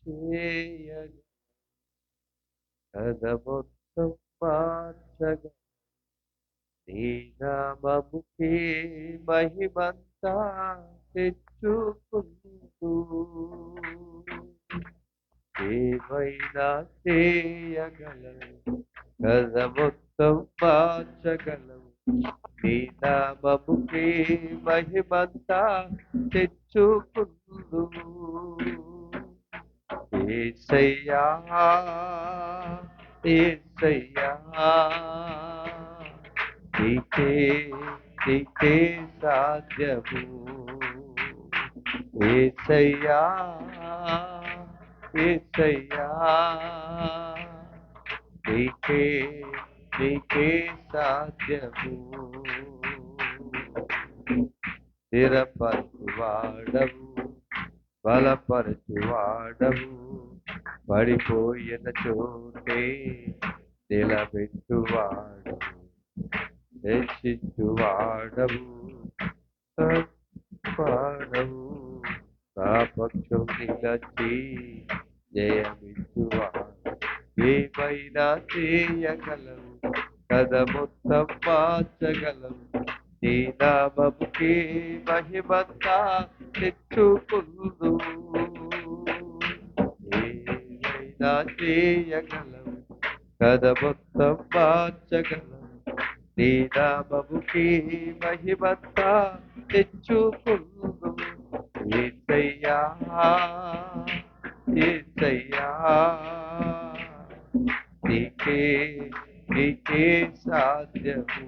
చేయగ కథ మొత్తం మార్చగ నీ నామముకే మహిమంతా తెచ్చుకుంటూ ఏమైనా చేయగలవు కథ మొత్తం మార్చగలవు నీ నామముకే మహిమంతా తెచ్చుకుందు యేసయ్యా యేసయ్యా నీకే నీకే సాధ్యము యేసయ్యా యేసయ్యా నీకే నీకే సాధ్యము స్థిరపరచువాడవు బలపరచువాడవు పడిపోయిన చోటే నిలబెట్టువాడవు రక్షించువాడవు వాడవు నా పక్షం నిలచి జయమిచ్చువాడు ఏమైనా చేయగలవు కథ మొత్తం మార్చగలవు నీ నామముకే మహిమంతా తెచ్చుకుందు ఏమైనా చేయగలవు కథ మొత్తం మార్చగలవు నీ నామముకే మహిమంతా తెచ్చుకుందు యేసయ్యా యేసయ్యా నీకే నీకే సాధ్యము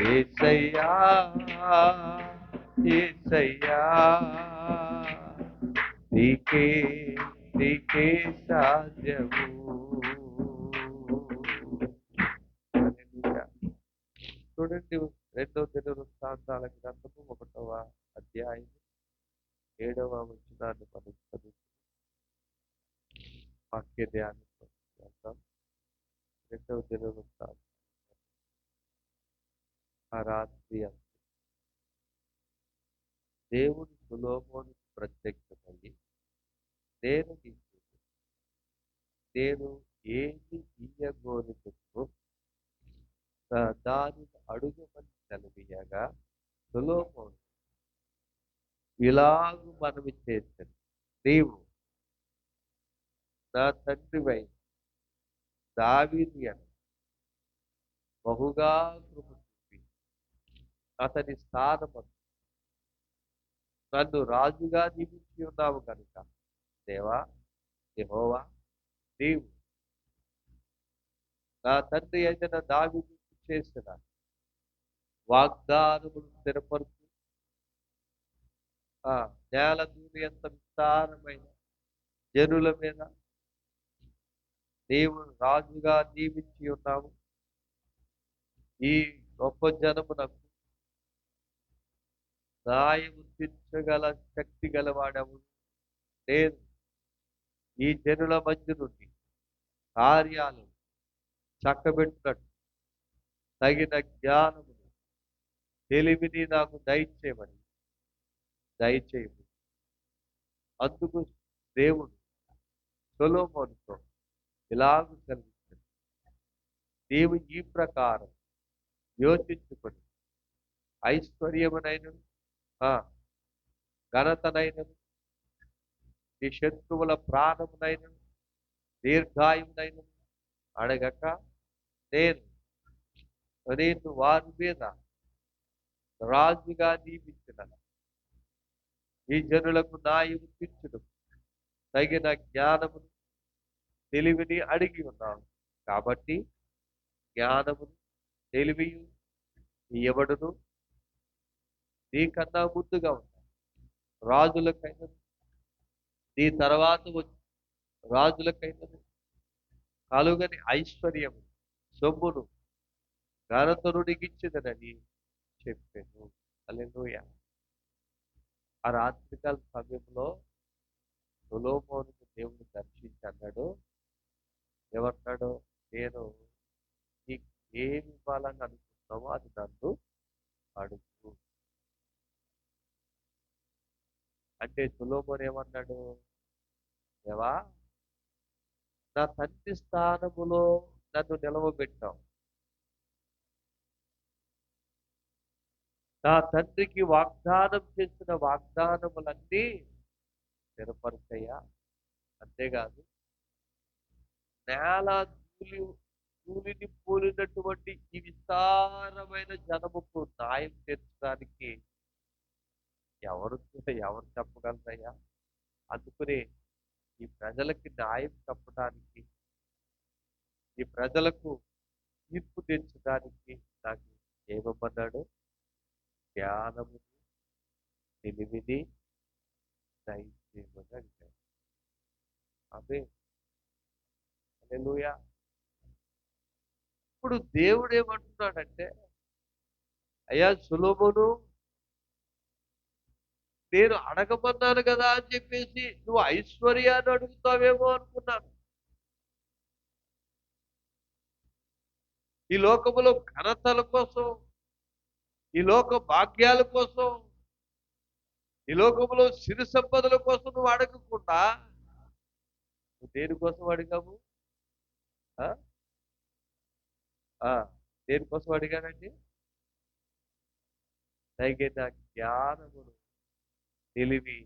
యేసయ్యా యేసయ్యా నీకే నీకే సాధ్యము చూడండి 2వ దినవృత్తాంతాల గ్రంథము 1వ అధ్యాయం 7వ వచనాన్ని మనం చదువు వాక్య ధ్యానం చేద్దాం. 2వ దినవృత్తాంతం ఆ రాత్రి దేవుడు సొలొమోనుకు ప్రత్యక్షమయ్యి నేను ఏది ఇయ్యగోరుతున్నో దానిని అడుగమని సెలవీయగా సొలొమోను ఇలాగు మనవి చేశాను, నీవు నా తండ్రివై దావీదు యందు బహుగా కృప చూపి అతని స్థానమందు నన్ను రాజుగా నియమించి ఉన్నావు కనుక దేవా యెహోవా నీవు నా తండ్రి అయిన దావీదుకు చేసిన వాగ్దానమును స్థిరపరుచు నేల దూరి ఎంత విస్తారమైన జనుల మీద నీవు రాజుగా నియమించి ఉన్నావు. ఈ గొప్ప జనమునకు న్యాయము తీర్చగల శక్తి గలవాడవు నేను. ఈ జనుల మధ్య నుండి కార్యాలు చక్కబెట్టినట్టు తగిన జ్ఞానమును తెలివిని నాకు దయచేయమని దయచేయము. అందుకు దేవుడు సొలొమోనుతో ఇలాగూ సెలవిచ్చాడు, నీవు ఈ ప్రకారం యోచించుకొని ఐశ్వర్యమునైనను ఘనతనైనను నీ శత్రువుల ప్రాణమునైనను దీర్ఘాయువునైనను అడగక నేను వారి మీద రాజుగా నియమించిన ఈ జనులకు న్యాయము తీర్చుటకు తగిన జ్ఞానమును తెలివిని అడిగి ఉన్నాను. కాబట్టి జ్ఞానమును తెలివియు ఎవడును నీకన్నా ముందుగా ఉన్నాడు. రాజులకైనా నీ తర్వాత వచ్చి రాజులకైనా కలుగని ఐశ్వర్యము సొమ్మును ఘనతను నీకిచ్చిదనని చెప్పాను. హల్లెలూయా. ఆ రాత్రికాల సమయంలో సొలొమోనుకు దేవుడు దర్శించి అన్నాడు, ఏమన్నాడు, నేను నీకు ఏమి ఇవ్వాలని అనుకుంటున్నావో అది నన్ను అడుగు. అంటే సొలొమోను ఏమన్నాడు, దేవా, నా తండ్రి స్థానములో నన్ను నిలవబెట్టావు. నా తండ్రికి వాగ్దానం చేసిన వాగ్దానములన్నీ నెరపరుచయ్యా. అంతేకాదు, నేల ధూళిని పోలినటువంటి ఈ విస్తారమైన జనముకు న్యాయం తీర్చడానికి ఎవరు ఎవరు చెప్పగలరయ్యా? అందుకనే ఈ ప్రజలకి న్యాయం చెప్పడానికి, ఈ ప్రజలకు తీర్పు తీర్చడానికి నాకు ఏమన్నాడు? జ్ఞానము, తెలివిని దయచేయమని అడిగాడు. అదే హల్లెలూయా. ఇప్పుడు దేవుడు ఏమంటున్నాడంటే, అయ్యా సొలొమోను, నేను అడగమన్నాను కదా అని చెప్పేసి నువ్వు ఐశ్వర్యాన్ని అడుగుతావేమో అనుకున్నాను. ఈ లోకములో ఘనతల కోసం, ఈ లోక భాగ్యాల కోసం, ఈ లోకములో సిరి సంపదల కోసం నువ్వు అడగకుండా నువ్వు దేనికోసం అడిగావు? ఆ? ఆ, దేనికోసం అడిగానండి? తగిన జ్ఞానమును, తెలివి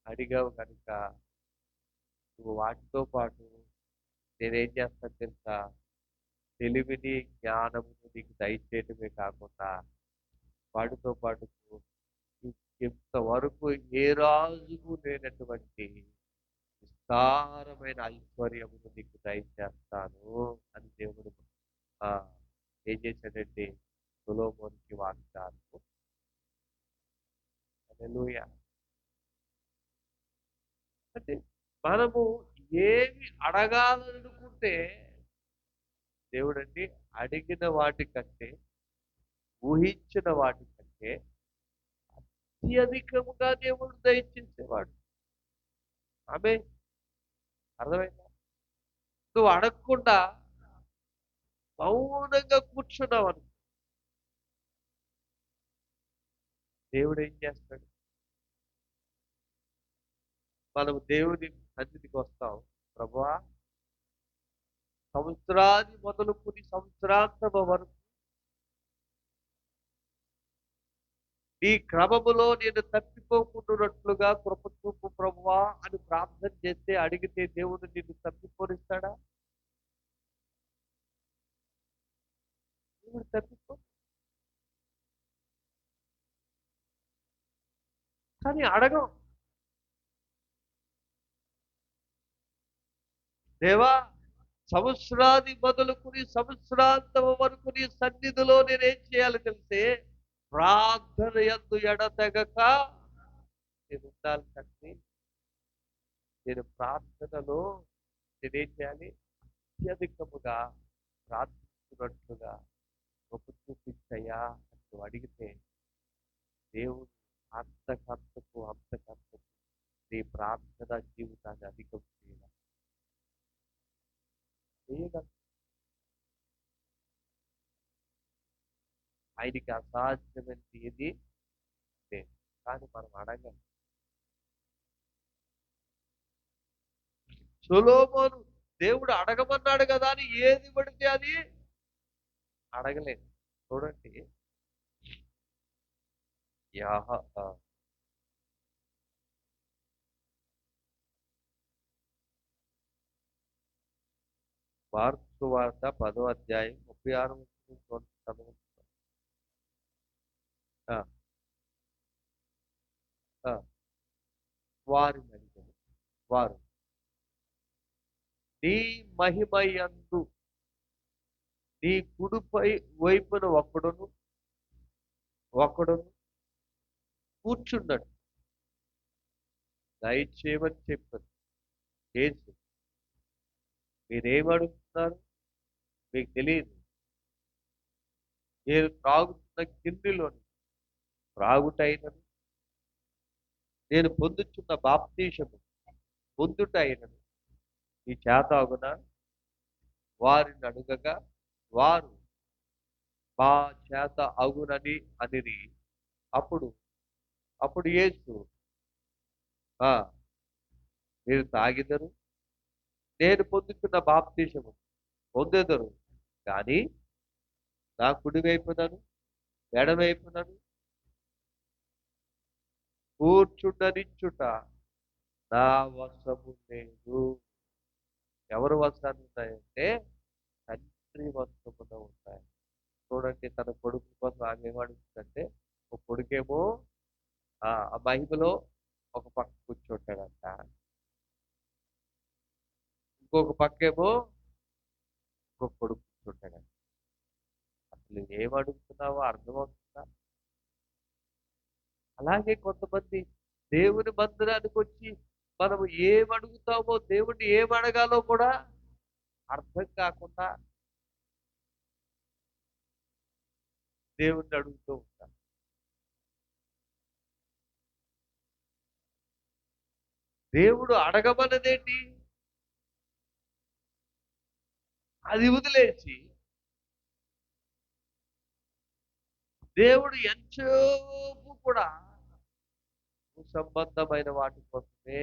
అడిగావు కనుక నువ్వు వాటితో పాటు నేనేం చేస్తాను తెలుసా? తెలివిని, జ్ఞానమును నీకు దయచేయటమే కాకుండా వాటితో పాటు ఇంతవరకు ఏ రాజుకు లేనటువంటి విస్తారమైన ఐశ్వర్యమును నీకు దయచేస్తాను అని దేవుడు ఏం చేశాడంటే సొలొమోనుకి వాగ్దానము. హల్లెలూయా. అంటే మనము ఏమి అడగాలనుకుంటే దేవుడండి అడిగిన వాటికంటే, ఊహించిన వాటికంటే అత్యధికముగా దేవుడు దయచేసేవాడు. ఆమె అర్థమైందా? నువ్వు అడగకుండా మౌనంగా కూర్చున్నావు అనుకో, దేవుడు ఏం చేస్తాడు? మనం దేవుని సన్నిధికి వస్తాం. ప్రభువా, సంవత్సరాది మొదలుకొని సంవత్సరాంతం వరకు ఈ క్రమములో నేను తప్పిపోకుండానట్లుగా కృప చూపు ప్రభువా అని ప్రార్థన చేస్తే, అడిగితే దేవుడు నిన్ను తప్పిపోనిస్తాడా? దేవుడు తప్పిపో. కానీ అడగం. దేవా, సంవత్సరాది మొదలుకుని సంవత్సరాంతం వరకు నీ సన్నిధిలో నేనేం చేయాలి తెలిసే? ప్రార్థన యందు ఎడతెగక నేను ఉండాలి తండ్రి. నేను ప్రార్థనలో నేనేం చేయాలి? అత్యధికముగా ప్రార్థిస్తున్నట్లుగా గొప్ప చూపించయ్యా అని నువ్వు అడిగితే దేవుడు అంతకంతకు నీ ప్రార్థన జీవితాన్ని అధికం చేయగలరు. ఆయనకి అసాధ్యమైనది ఏది లేదు. కానీ మనం అడగం. సొలొమోను దేవుడు అడగమన్నాడు కదా అని ఏది పడితే అది అడగలేదు. చూడండి, మార్కు వార్త 10వ అధ్యాయం 36 వారిని అడిగారు. వారు నీ మహిమయందు నీ కుడిపై వైపున ఒకడును కూర్చున్నాడు దయచేయమని చెప్పారు. చేసి మీరేమడుగుతున్నారు మీకు తెలియదు. నేను త్రాగుతున్న గిన్నెలోని త్రాగుటైనను, నేను పొందుతున్న బాప్తీసము పొందుటైనను ఈ చేత అగున వారిని అడుగగా వారు మా చేత అగునని అనిరి. అప్పుడు యేసు మీరు తాగిదరు, నేను పొందుతున్న బాప్తీసము పొందెదరు, కానీ నా కుడి వైపునను ఎడవైపునను కూర్చుండనిచ్చుట నా వశము లేదు. ఎవరు వశాన్ని ఉన్నాయంటే తండ్రి వశమున ఉన్నాయి. చూడండి, తన కొడుకు కోసం ఆమె ఏమడుగుతుందంటే, ఒక కొడుకేమో ఆ మహిమలో ఒక పక్క కూర్చుంటాడంట, ఇంకొక పక్కేమో ఇంకొక కొడుకు కూర్చుంటాడంట. అసలు ఏమడుగుతున్నావో అర్థమవుతుందా? అలాగే కొంతమంది దేవుని మందిరానికి వచ్చి మనం ఏమడుగుతామో, దేవుణ్ణి ఏమడగాలో కూడా అర్థం కాకుండా దేవుణ్ణి అడుగుతూ ఉంటాం. దేవుడు అడగమన్నదేంటి? అది వదిలేసి దేవుడు ఎంతసేపు కూడా సంబంధమైన వాటి కోసమే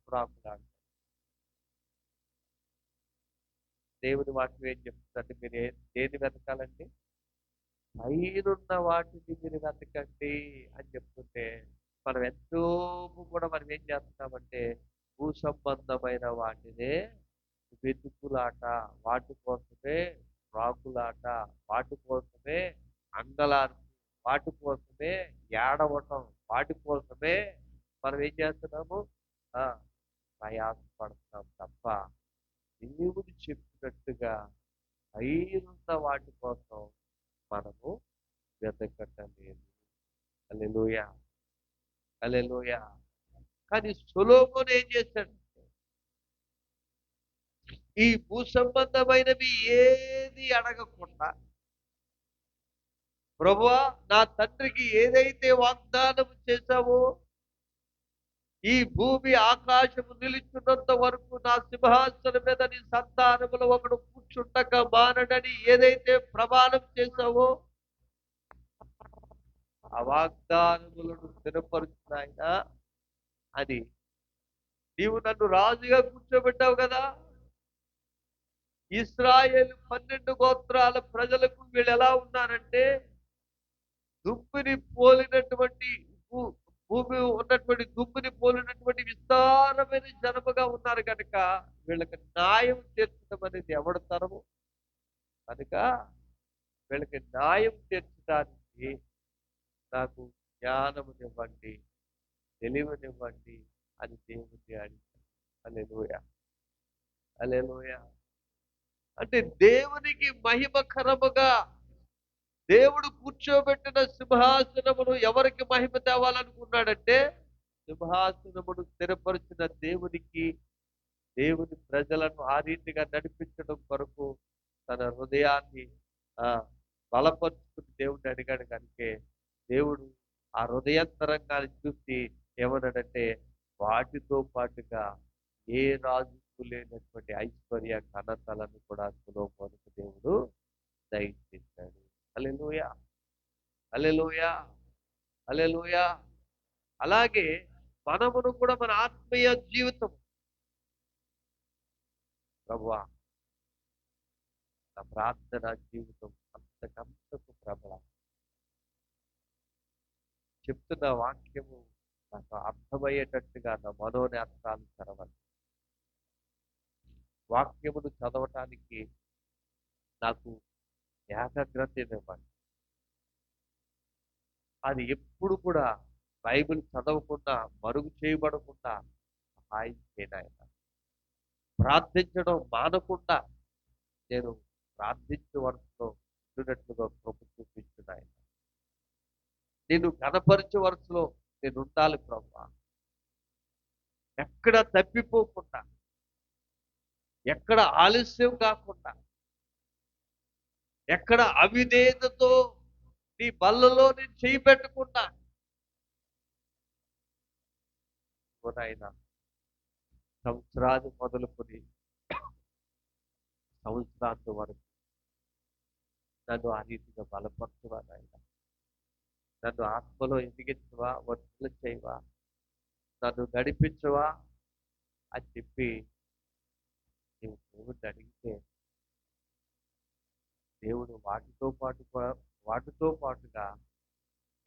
ప్రాకులాడు. దేవుని వాక్యం ఏం చెప్తుందంటే, మీరు ఏది వెతకాలండి? పైనున్న వాటిని మీరు వెతకండి అని చెప్తుంటే, మనం ఎంతో కూడా మనం ఏం చేస్తున్నామంటే భూ సంబంధమైన వాటినే వెతుకులాట, వాటి కోసమే రాకులాట, వాటి కోసమే అంగలార్పు, వాటి కోసమే ఏడవటం, వాటి కోసమే మనం ఏం చేస్తున్నాము? ఆ ప్రయాసపడుతున్నాం తప్ప దేవుడు చెప్పినట్టుగా పైనున్న వాటి కోసం మనము వెతకటం లేదు. హల్లెలూయా, హల్లెలూయా. కానీ సొలొమోను ఏం చేశాడంటే, ఈ భూ సంబంధమైనవి ఏది అడగకుండా, ప్రభువా నా తండ్రికి ఏదైతే వాగ్దానం చేశావో, ఈ భూమి ఆకాశము నిలుచున్నంత వరకు నా సింహాసనం మీద నీ సంతానములో ఒకడు కూర్చుండక మానడని ఏదైతే ప్రమాణం చేశావో, ఆ వాగ్దానములను స్థిరపరుచున్నాయన అని. నీవు నన్ను రాజుగా కూర్చోబెట్టావు కదా, ఇశ్రాయేలు 12 గోత్రాల ప్రజలకు వీళ్ళు ఎలా ఉన్నారంటే, దుమ్ముని పోలినటువంటి భూమి ఉన్నటువంటి దుమ్ముని పోలినటువంటి విస్తారమైన జనముగా ఉన్నారు కనుక వీళ్ళకి న్యాయం తీర్చడం అనేది ఎవరి తరము కనుక, వీళ్ళకి న్యాయం తీర్చడానికి నాకు జ్ఞానమునివ్వండి, తెలివినివ్వండి అని దేవుని అడిగారు. హల్లెలూయా, హల్లెలూయా. అంటే దేవునికి మహిమకరముగా దేవుడు కూర్చోబెట్టిన సింహాసనమును ఎవరికి మహిమ తేవాలనుకున్నాడంటే, సింహాసనమును స్థిరపరిచిన దేవునికి, దేవుని ప్రజలను ఆ రీతిగా నడిపించడం కొరకు తన హృదయాన్ని ఆ బలపరుచుకుని దేవుడిని అడిగాడు కనుకే దేవుడు ఆ హృదయంతరంగాన్ని చూసి ఏమన్నాడంటే, వాటితో పాటుగా ఏ రాజుకు లేనటువంటి ఐశ్వర్య ఘనతలను కూడా సొలొమోనుకు దేవుడు దయచేశాడు. హల్లెలూయా, హల్లెలూయా, హల్లెలూయా. అలాగే మనమును కూడా మన ఆత్మీయ జీవితం, ప్రభువా నా ప్రార్థన జీవితం అంతకంతకు ప్రబల, చెప్తున్న వాక్యము నాకు అర్థమయ్యేటట్టుగా నా మనోనేత్రాలు తెరవాలి, వాక్యమును చదవటానికి నాకు ఏకాగ్రత ఇవ్వండి. అది ఎప్పుడు కూడా బైబిల్ చదవకుండా, మరుగు చేయబడకుండా సహాయం చేయను ఆయన. ప్రార్థించడం మానకుండా నేను ప్రార్థించే వరుసలో ఉండినట్లుగా కృప చూపించిన ఆయన. నేను ఘనపరిచే వరుసలో నేను ఉండాలి ప్రభువా. ఎక్కడ తప్పిపోకుండా, ఎక్కడ ఆలస్యం కాకుండా, ఎక్కడ అవిధేయతతో నీ బల్లలో నేను చేయి పెట్టకుండా ఆయన సంవత్సరాలు మొదలుకొని సంవత్సరాంత వరకు నన్ను ఆ రీతిగా బలపరచువా నాయన. నన్ను ఆత్మలో ఎదిగించవా, వర్ధలు చేయవా, నన్ను నడిపించవా అని చెప్పి నీవు దేవుడిని అడిగితే దేవుడు వాటితో పాటుగా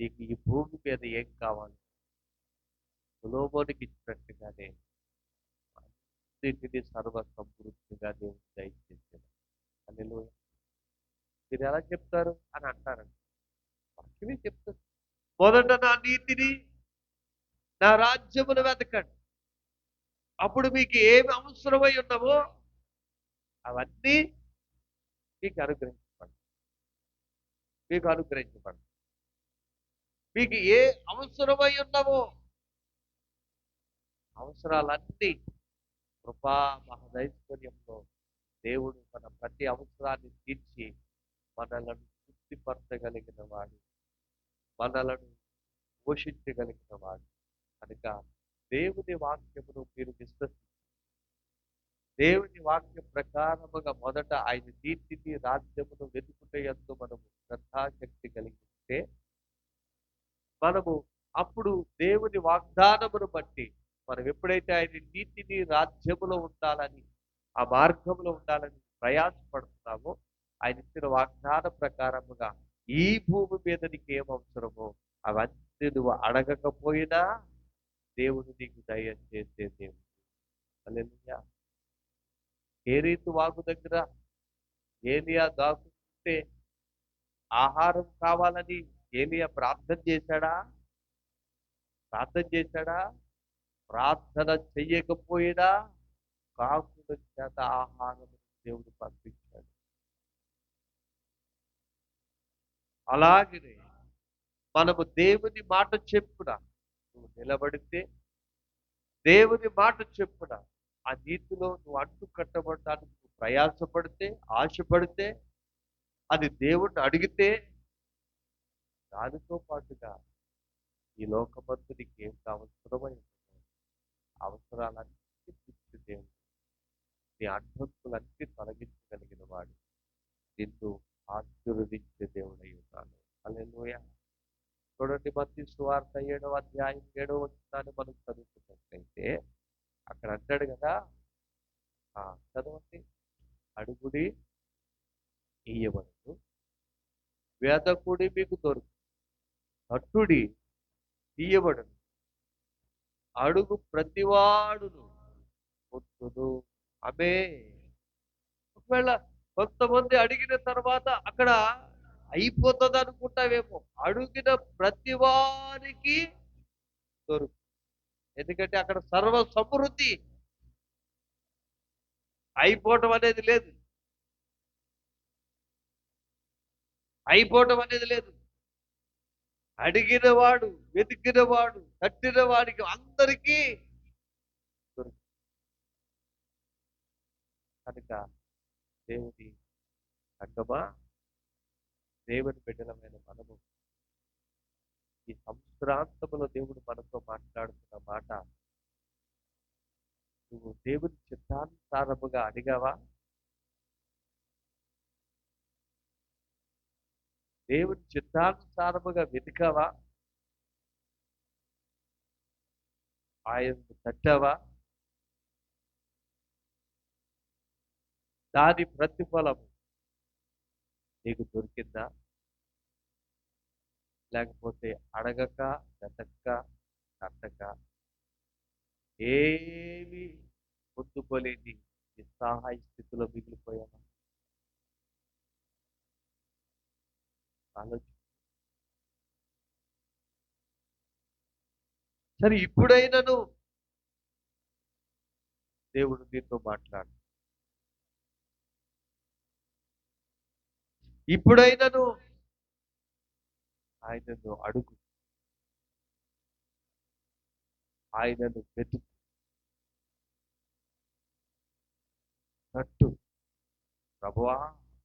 నీకు ఈ భూమి మీద ఏం కావాలి సులోమోనికి ఇచ్చినట్టుగానే అన్నిటినీ సర్వ సమృద్ధిగా దేవుడు దయచేసాడు. హల్లెలూయా. మీరు ఎలా చెప్తారు అని అంటారండి. వాక్యమే చెప్తారు. మొదట నా నీతిని నా రాజ్యమును వెతకండి, అప్పుడు మీకు ఏమి అవసరమై ఉన్నవో అవన్నీ మీకు అనుగ్రహించబడి మీకు ఏ అవసరమై ఉన్నవో అవసరాలన్నీ కృపా మహదైశ్వర్యంలో దేవుడు మన ప్రతి అవసరాన్ని తీర్చి మనలను తృప్తిపరచగలిగిన వాడు, మనలను పోషించగలిగిన వాడు కనుక దేవుని వాక్యమును మీరు విశ్వసించి దేవుని వాక్య ప్రకారముగా మొదట ఆయన నీతిని రాజ్యమును వెతుకుటయందు మనము శ్రద్ధాశక్తి కలిగితే మనము అప్పుడు దేవుని వాగ్దానమును బట్టి మనం ఎప్పుడైతే ఆయన నీతిని రాజ్యములో ఉండాలని ఆ మార్గంలో ఉండాలని ప్రయాసపడుతున్నామో ఆయన ఇచ్చిన వాగ్దాన ప్రకారముగా ఈ భూమి మీద నీకు ఏం అవసరమో అవన్నీ నువ్వు అడగకపోయినా దేవుడు నీకు దయచేసే దేవుడు. హల్లెలూయా. కేరీతు వాగు దగ్గర ఏలియా దాక్కుంటే ఆహారం కావాలని ఏలియా ప్రార్థన చేశాడా? ప్రార్థన చెయ్యకపోయినా కాకుల చేత ఆహారం దేవుడు పంపించాడు. అలాగనే మనము దేవుని మాట చెప్పున నువ్వు నిలబడితే, దేవుని మాట చెప్పున ఆ నీతిలో నువ్వు అంటు కట్టబడటానికి నువ్వు ప్రయాసపడితే, ఆశపడితే, అది దేవుణ్ణి అడిగితే దానితో పాటుగా ఈ లోకమందు నీకు ఏం అవసరమై అవసరాలన్నీ తీర్చే దేవుడు, నీ అడ్డంకులన్నీ తొలగించగలిగిన వాడు, నిన్ను ఆశీర్వదించే దేవుడై ఉన్నాను. హల్లెలూయా. చూడండి, మత్తయి సువార్త 7వ అధ్యాయం 7వ వచనాన్ని మనం చదువుతున్నట్లయితే అక్కడ అంటాడు కదా, చదవండి. అడుగుడి ఇయ్యబడును, వెదకుడి మీకు దొరుకు, తట్టుడి తీయబడును, అడుగు ప్రతివాడును పొందును. ఆమె ఒకవేళ కొంతమంది అడిగిన తర్వాత అక్కడ అయిపోతుంది అనుకుంటావేమో, అడిగిన ప్రతి వారికి దొరుకు. ఎందుకంటే అక్కడ సర్వ సమృద్ధి, అయిపోవటం అనేది లేదు, అడిగిన వాడు, వెతికిన వాడు, తట్టిన వాడికి అందరికీ దొరుకు. కనుక దేవుని సంగమా, దేవుని బిడ్డలమైన మనము ఈ సంవత్సరాంతములో దేవుడు మనతో మాట్లాడుతున్న మాట, నువ్వు దేవుని చిత్తానుసారముగా అడిగావా? దేవుని చిత్తానుసారముగా వెతికావా? ఆయనను తట్టావా? దాని ప్రతిఫలము నీకు దొరికిందా? లేకపోతే అడగక, వెతక్క, తట్టక ఏమి పొందుకోలేని నిస్సహాయ స్థితిలో మిగిలిపోయావా? ఆలోచన. సరే, ఇప్పుడైనను దేవుడు నీతో మాట్లాడు, ఇప్పుడైనను ఆయనను అడుగు, ఆయనను వెతుకు, తట్టు. ప్రభువా